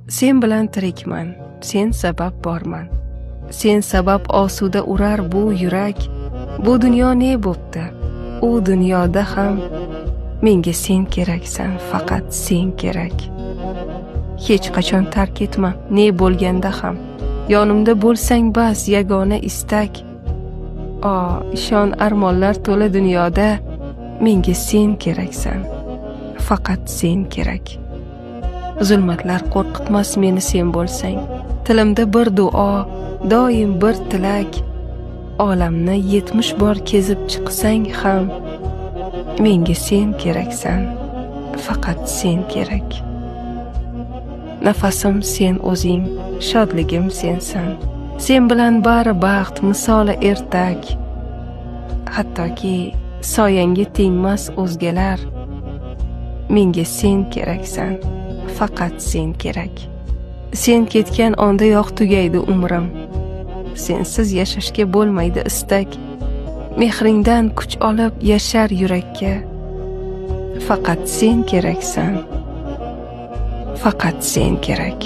Sen bilan tirikman, sen sabab borman. Sen sabab osuda urar bu yurak. Bu dunyo ne bo'pti? U dunyoda ham menga sen keraksan, faqat sen kerak. Hech qachon tark etma, ne bo'lganda ham. Yonimda bo'lsang bas, yagona istak. Ishon armonlar to'la dunyoda menga sen keraksan, faqat sen kerak. Zulmatlar qo'rqitmas meni sen bo'lsang. Tilimda bir duo, doim bir tilak. Olamni 70 bor kezib chiqsang ham menga sen keraksan, faqat sen kerak. Nafasim sen o'zing, shodligim sensan. Sen bilan bari baxt misoli ertak. Hattoki soyangga tengmas o'zgalar. Menga sen keraksan, faqat sen kerak. Sen ketgan ondayoq tugaydi umrim. Sensiz yashashga bo'lmaydi istak. Mehringdan kuch olib yashar yurakka. Faqat sen keraksan, faqat sen kerak.